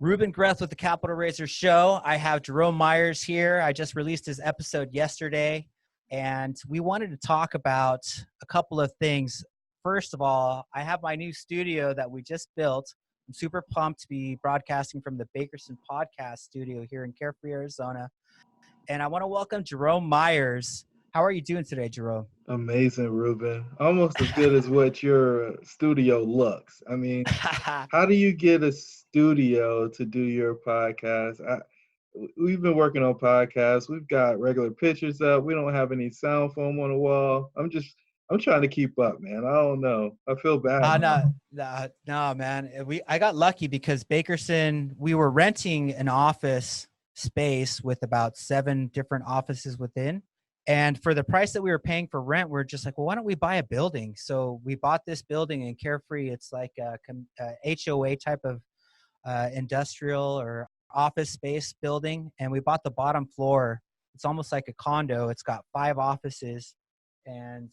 Ruben Greth with the Capital Raiser Show. I have Jerome Myers here. I just released his episode yesterday, and we wanted to talk about a couple of things. First of all, I have my new studio that we just built. I'm super pumped to be broadcasting from the Bakerson Podcast Studio here in Carefree, Arizona. And I want to welcome Jerome Myers. How are you doing today, Jerome? Amazing, Ruben. Almost as good as what your studio looks. I mean, how do you get a studio to do your podcast? We've been working on podcasts. We've got regular pictures up. We don't have any sound foam on the wall. I'm trying to keep up, man. I don't know. I feel bad. No, man. I got lucky because Bakerson, we were renting an office space with about 7 different offices within. And for the price that we were paying for rent, we're just like, well, why don't we buy a building? So we bought this building in Carefree. It's like a HOA type of industrial or office space building. And we bought the bottom floor. It's almost like a condo. It's got 5 offices. And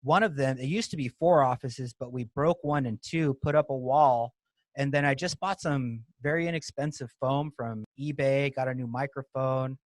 one of them, it used to be 4 offices, but we broke 1 and 2, put up a wall. And then I just bought some very inexpensive foam from eBay, got a new microphone.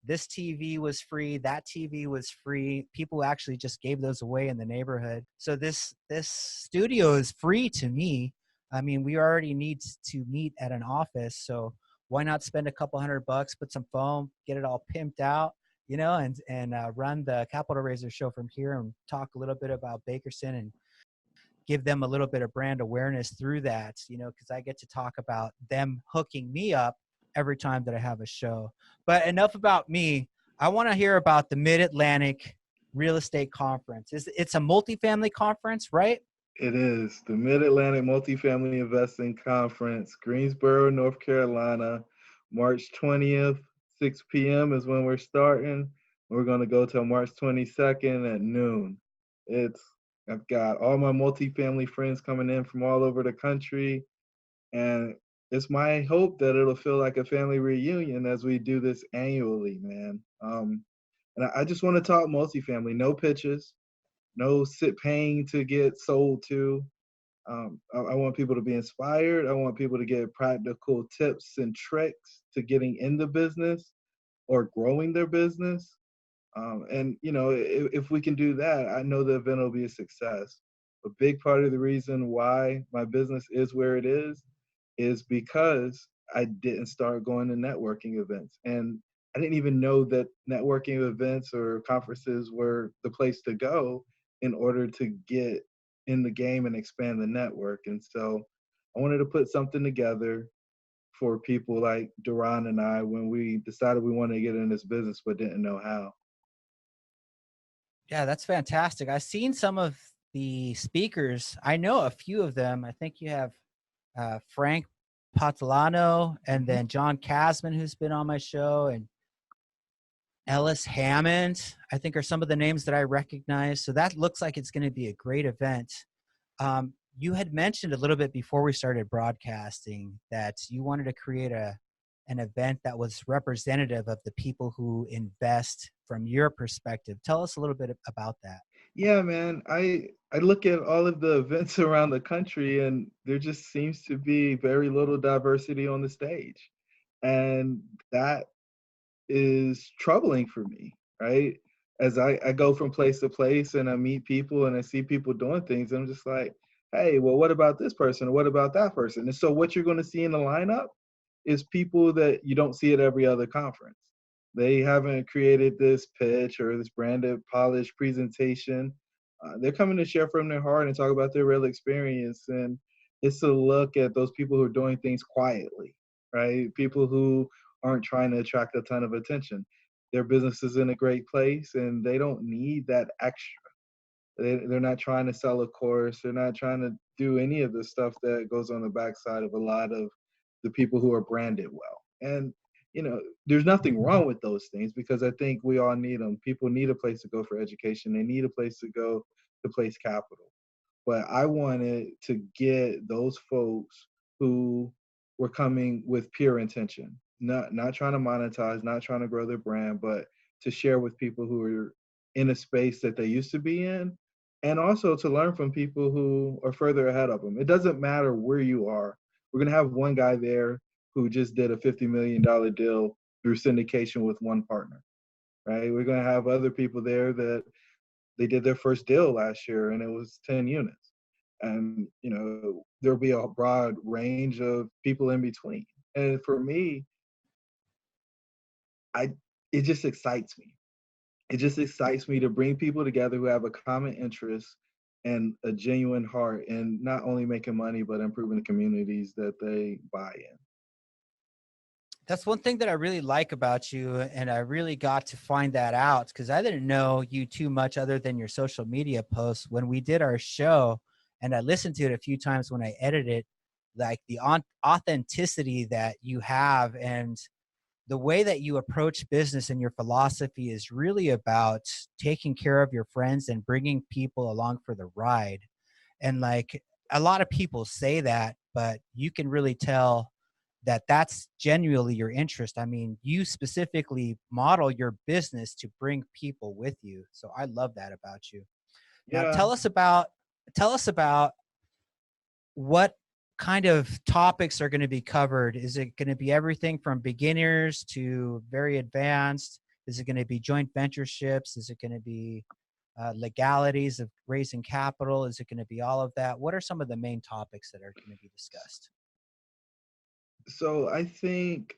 This TV was free. That TV was free. People actually just gave those away in the neighborhood. So this studio is free to me. I mean, we already need to meet at an office. So why not spend a couple $100, put some foam, get it all pimped out, and run the Capital Raiser Show from here and talk a little bit about Bakerson and give them a little bit of brand awareness through that, because I get to talk about them hooking me up every time that I have a show. But enough about me. I want to hear about the Mid-Atlantic Real Estate Conference. It's a multifamily conference, right? It is the Mid-Atlantic Multifamily Investing Conference, Greensboro, North Carolina, March 20th, 6 p.m. is when we're starting. We're going to go till March 22nd at noon. I've got all my multifamily friends coming in from all over the country, and it's my hope that it'll feel like a family reunion as we do this annually, man. And I just want to talk multifamily, no pitches, no paying to get sold to. I want people to be inspired. I want people to get practical tips and tricks to getting in the business or growing their business. And if we can do that, I know the event will be a success. A big part of the reason why my business is where it is because I didn't start going to networking events. And I didn't even know that networking events or conferences were the place to go in order to get in the game and expand the network. And so I wanted to put something together for people like Duran and I when we decided we wanted to get in this business but didn't know how. Yeah, that's fantastic. I've seen some of the speakers. I know a few of them. I think you have Frank Patalano and then John Kasman, who's been on my show, and Ellis Hammond, I think, are some of the names that I recognize. So that looks like it's going to be a great event. You had mentioned a little bit before we started broadcasting that you wanted to create an event that was representative of the people who invest from your perspective. Tell us a little bit about that. Yeah, man. I look at all of the events around the country and there just seems to be very little diversity on the stage. And that is troubling for me, right? As I go from place to place and I meet people and I see people doing things, I'm just like, hey, well, what about this person? Or what about that person? And so what you're going to see in the lineup is people that you don't see at every other conference. They haven't created this pitch or this branded, polished presentation. They're coming to share from their heart and talk about their real experience. And it's a look at those people who are doing things quietly, right? People who aren't trying to attract a ton of attention. Their business is in a great place and they don't need that extra. They're not trying to sell a course. They're not trying to do any of the stuff that goes on the backside of a lot of the people who are branded well. And, there's nothing wrong with those things because I think we all need them. People need a place to go for education. They need a place to go to place capital. But I wanted to get those folks who were coming with pure intention, not trying to monetize, not trying to grow their brand, but to share with people who are in a space that they used to be in, and also to learn from people who are further ahead of them. It doesn't matter where you are. We're going to have one guy there who just did a $50 million deal through syndication with one partner, right? We're going to have other people there that they did their first deal last year and it was 10 units. And, there'll be a broad range of people in between. And for me, I it just excites me. It just excites me to bring people together who have a common interest and a genuine heart in not only making money but improving the communities that they buy in. That's one thing that I really like about you, and I really got to find that out because I didn't know you too much other than your social media posts. When we did our show, and I listened to it a few times when I edited it, like the authenticity that you have and the way that you approach business and your philosophy is really about taking care of your friends and bringing people along for the ride. And like a lot of people say that, but you can really tell that that's genuinely your interest. I mean, you specifically model your business to bring people with you. So I love that about you. Now Yeah. tell us about what kind of topics are going to be covered. Is it going to be everything from beginners to very advanced? Is it going to be joint ventureships? Is it going to be legalities of raising capital? Is it going to be all of that? What are some of the main topics that are going to be discussed? So I think,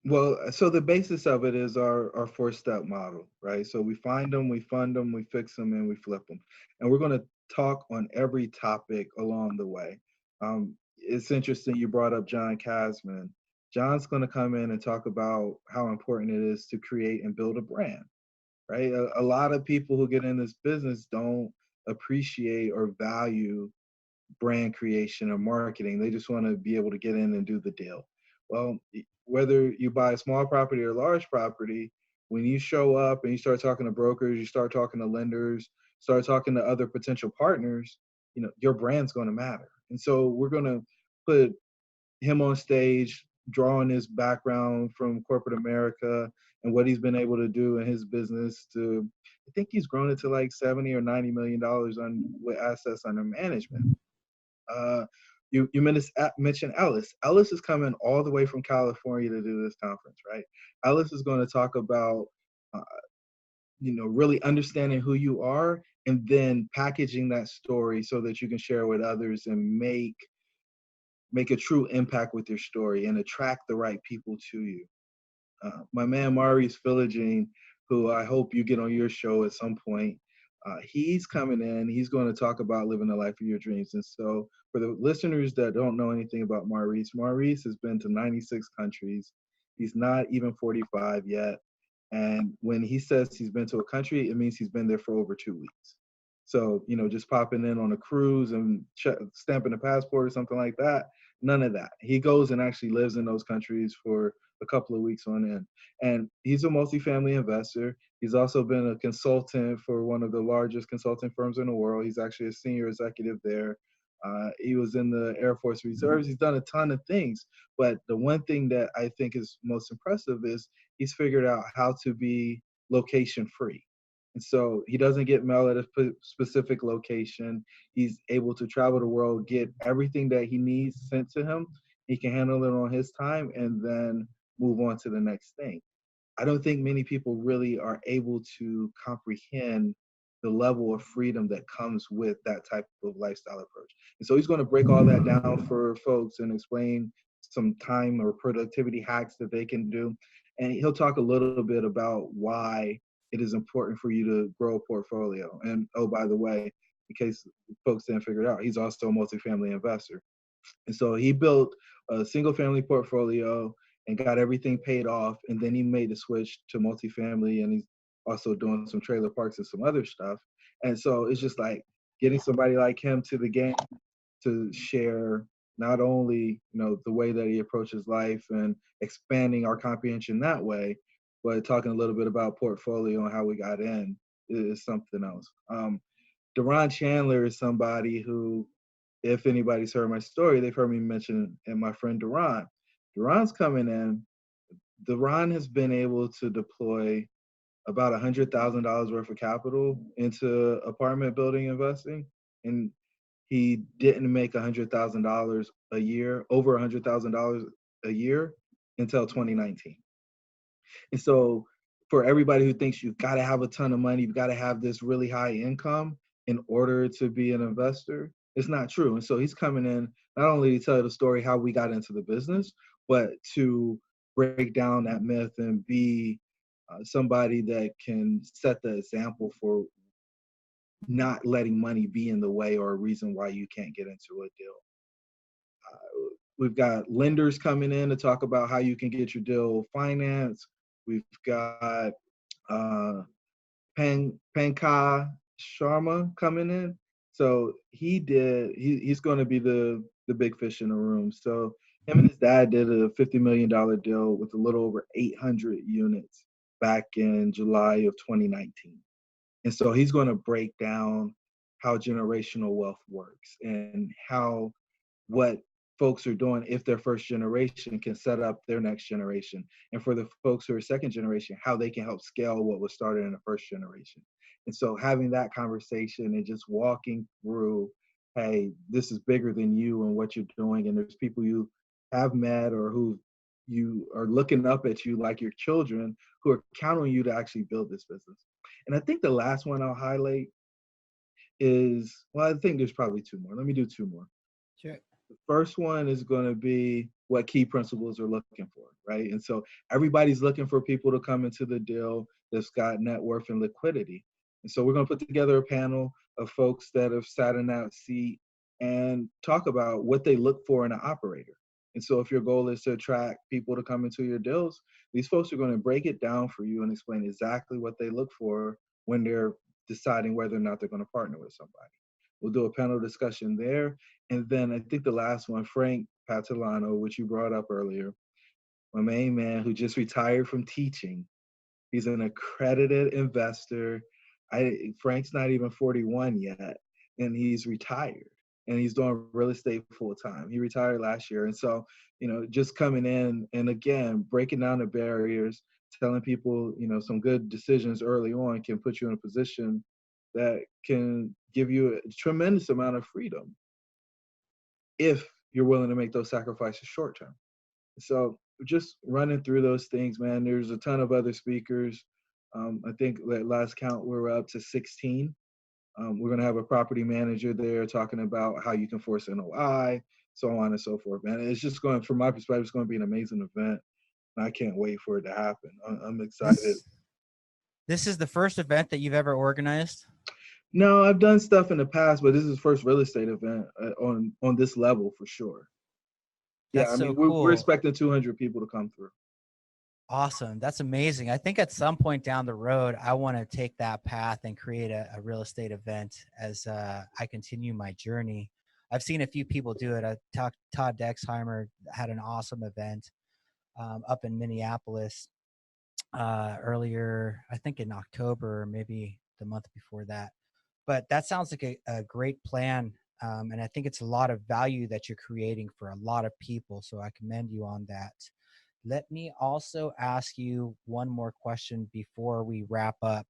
well, so the basis of it is our four-step model, right? So we find them, we fund them, we fix them, and we flip them. And we're going to talk on every topic along the way. It's interesting you brought up John Casman. John's going to come in and talk about how important it is to create and build a brand, right? A lot of people who get in this business don't appreciate or value brand creation or marketing. They just want to be able to get in and do the deal. Well, whether you buy a small property or large property, when you show up and you start talking to brokers, you start talking to lenders, start talking to other potential partners, your brand's going to matter. And so we're going to put him on stage, drawing his background from corporate America and what he's been able to do in his business to, I think he's grown it to like 70 or $90 million on with assets under management. uh, you mentioned Ellis. Ellis is coming all the way from California to do this conference, right? Ellis is going to talk about, uh, really understanding who you are and then packaging that story so that you can share with others and make a true impact with your story and attract the right people to you. My man Maurice Philogene, who I hope you get on your show at some point, he's coming in. He's going to talk about living the life of your dreams. And so, for the listeners that don't know anything about Maurice, Maurice has been to 96 countries. He's not even 45 yet. And when he says he's been to a country, it means he's been there for over 2 weeks. So, just popping in on a cruise and stamping a passport or something like that, none of that. He goes and actually lives in those countries for a couple of weeks on end. And he's a multifamily investor. He's also been a consultant for one of the largest consulting firms in the world. He's actually a senior executive there. He was in the Air Force Reserves. He's done a ton of things. But the one thing that I think is most impressive is he's figured out how to be location free. And so he doesn't get mail at a specific location. He's able to travel the world, get everything that he needs sent to him. He can handle it on his time and then move on to the next thing. I don't think many people really are able to comprehend the level of freedom that comes with that type of lifestyle approach. And so he's going to break all that down for folks and explain some time or productivity hacks that they can do. And he'll talk a little bit about why it is important for you to grow a portfolio. And oh, by the way, in case folks didn't figure it out, he's also a multifamily investor. And so he built a single family portfolio and got everything paid off. And then he made the switch to multifamily and he's also doing some trailer parks and some other stuff. And so it's just like getting somebody like him to the game to share not only, the way that he approaches life and expanding our comprehension that way, but talking a little bit about portfolio and how we got in is something else. Deron Chandler is somebody who, if anybody's heard my story, they've heard me mention and my friend Deron. Deron's coming in. Deron has been able to deploy about $100,000 worth of capital into apartment building investing, and he didn't make $100,000 a year, over $100,000 a year until 2019. And so for everybody who thinks you've got to have a ton of money, you've got to have this really high income in order to be an investor, it's not true. And so he's coming in not only to tell the story how we got into the business, but to break down that myth and be somebody that can set the example for not letting money be in the way or a reason why you can't get into a deal. We've got lenders coming in to talk about how you can get your deal financed. We've got uh, Pankaj Sharma coming in. So he's going to be the big fish in the room. So him and his dad did a $50 million deal with a little over 800 units back in July of 2019. And so he's going to break down how generational wealth works and how what folks are doing if they're first generation can set up their next generation. And for the folks who are second generation, how they can help scale what was started in the first generation. And so having that conversation and just walking through, hey, this is bigger than you and what you're doing. And there's people you have met or who you are looking up at you like your children who are counting on you to actually build this business. And I think the last one I'll highlight is, well, I think there's probably two more. Let me do two more. Sure. The first one is going to be what key principles are looking for, right? And so everybody's looking for people to come into the deal that's got net worth and liquidity. And so we're going to put together a panel of folks that have sat in that seat and talk about what they look for in an operator. And so if your goal is to attract people to come into your deals, these folks are going to break it down for you and explain exactly what they look for when they're deciding whether or not they're going to partner with somebody. We'll do a panel discussion there. And then I think the last one, Frank Patalano, which you brought up earlier, my main man who just retired from teaching. He's an accredited investor. Frank's not even 41 yet, and he's retired. And he's doing real estate full time. He retired last year. And so, just coming in and again, breaking down the barriers, telling people, some good decisions early on can put you in a position that can give you a tremendous amount of freedom if you're willing to make those sacrifices short term. So just running through those things, man. There's a ton of other speakers. I think at last count we're up to 16. We're going to have a property manager there talking about how you can force NOI, so on and so forth, man. It's just going, from my perspective, it's going to be an amazing event. And I can't wait for it to happen. I'm excited. This is the first event that you've ever organized? No, I've done stuff in the past, but this is the first real estate event on this level for sure. Yeah, That's I so mean, we're cool. expecting 200 people to come through. Awesome. That's amazing. I think at some point down the road, I want to take that path and create a real estate event as I continue my journey. I've seen a few people do it. Todd Dexheimer had an awesome event up in Minneapolis earlier, I think in October, or maybe the month before that. But that sounds like a great plan. And I think it's a lot of value that you're creating for a lot of people. So I commend you on that. Let me also ask you one more question before we wrap up.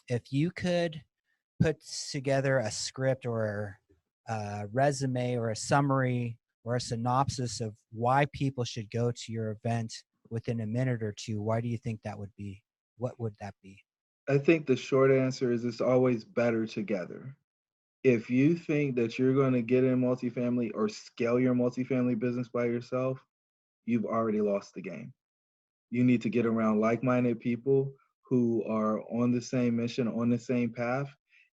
If you could put together a script or a resume or a summary or a synopsis of why people should go to your event within a minute or two, why do you think that would be? What would that be? I think the short answer is it's always better together. If you think that you're going to get in multifamily or scale your multifamily business by yourself, you've already lost the game. You need to get around like-minded people who are on the same mission, on the same path,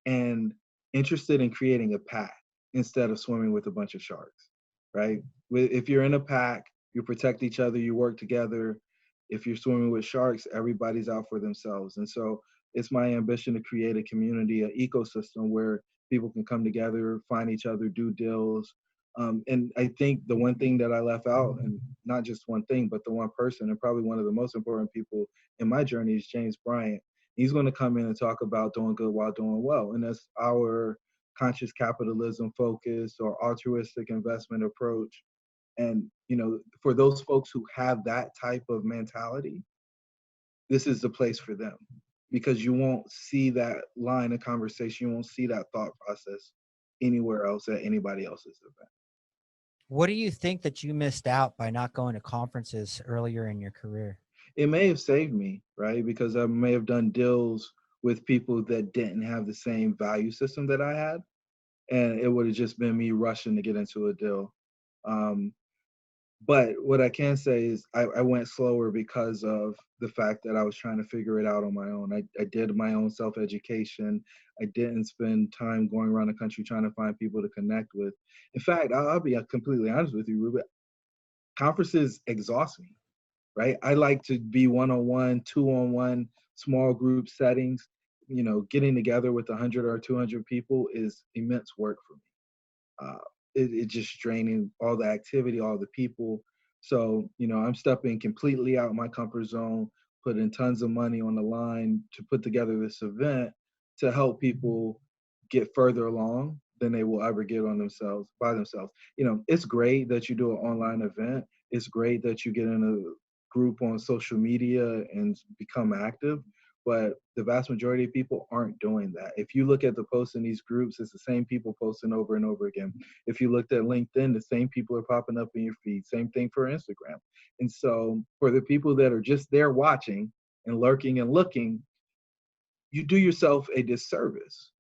and interested in creating a pack instead of swimming with a bunch of sharks, right? If you're in a pack, you protect each other, you work together. If you're swimming with sharks, everybody's out for themselves. And so it's my ambition to create a community, an ecosystem where people can come together, find each other, do deals. And I think the one thing that I left out, and not just one thing, but the one person, and probably one of the most important people in my journey, is James Bryant. He's going to come in and talk about doing good while doing well. And that's our conscious capitalism focus or altruistic investment approach. And, for those folks who have that type of mentality, this is the place for them because you won't see that line of conversation. You won't see that thought process anywhere else at anybody else's event. What do you think that you missed out by not going to conferences earlier in your career? It may have saved me, right? Because I may have done deals with people that didn't have the same value system that I had, and it would have just been me rushing to get into a deal. Um, but what I can say is I went slower because of the fact that I was trying to figure it out on my own. I did my own self education. I didn't spend time going around the country trying to find people to connect with. In fact, I'll be completely honest with you, Ruben. Conferences exhaust me, right? I like to be one on one, two on one, small group settings. Getting together with 100 or 200 people is immense work for me. uh, it just draining all the activity, all the people. So, I'm stepping completely out of my comfort zone, putting tons of money on the line to put together this event to help people get further along than they will ever get on themselves by themselves. It's great that you do an online event. It's great that you get in a group on social media and become active, but the vast majority of people aren't doing that. If you look at the posts in these groups, it's the same people posting over and over again. If you looked at LinkedIn, the same people are popping up in your feed. Same thing for Instagram. And so for the people that are just there watching and lurking and looking, you do yourself a disservice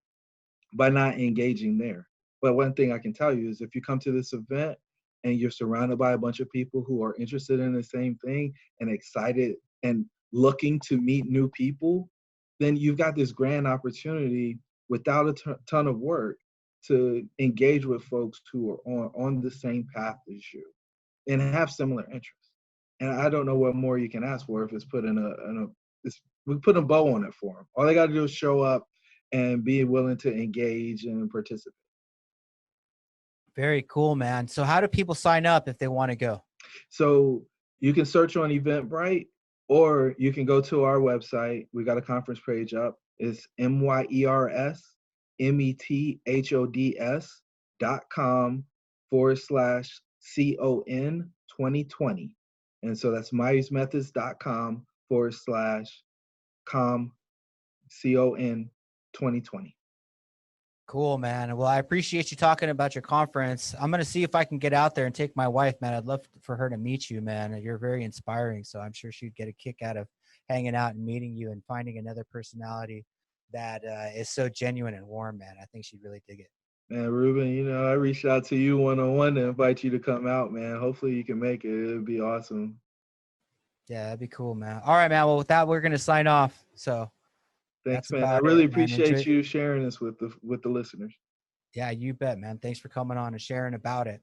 by not engaging there. But one thing I can tell you is if you come to this event and you're surrounded by a bunch of people who are interested in the same thing and excited and looking to meet new people, then you've got this grand opportunity without a ton of work to engage with folks who are on the same path as you and have similar interests. And I don't know what more you can ask for if it's put we put a bow on it for them. All they got to do is show up and be willing to engage and participate. Very cool, man. So how do people sign up if they want to go? So you can search on Eventbrite, or you can go to our website. We got a conference page up. It's myers.com/CON 2020. And so that's MyersMethods.com/com CON 2020. Cool, man. Well, I appreciate you talking about your conference. I'm going to see if I can get out there and take my wife, man. I'd love for her to meet you, man. You're very inspiring. So I'm sure she'd get a kick out of hanging out and meeting you and finding another personality that is so genuine and warm, man. I think she'd really dig it. Man, Ruben, I reached out to you one on one to invite you to come out, man. Hopefully you can make it. It'd be awesome. Yeah, that'd be cool, man. All right, man. Well, with that, we're going to sign off. So Thanks, that's man. I about really it, man. appreciate Enjoy. you sharing this with the listeners. Yeah, you bet, man. Thanks for coming on and sharing about it.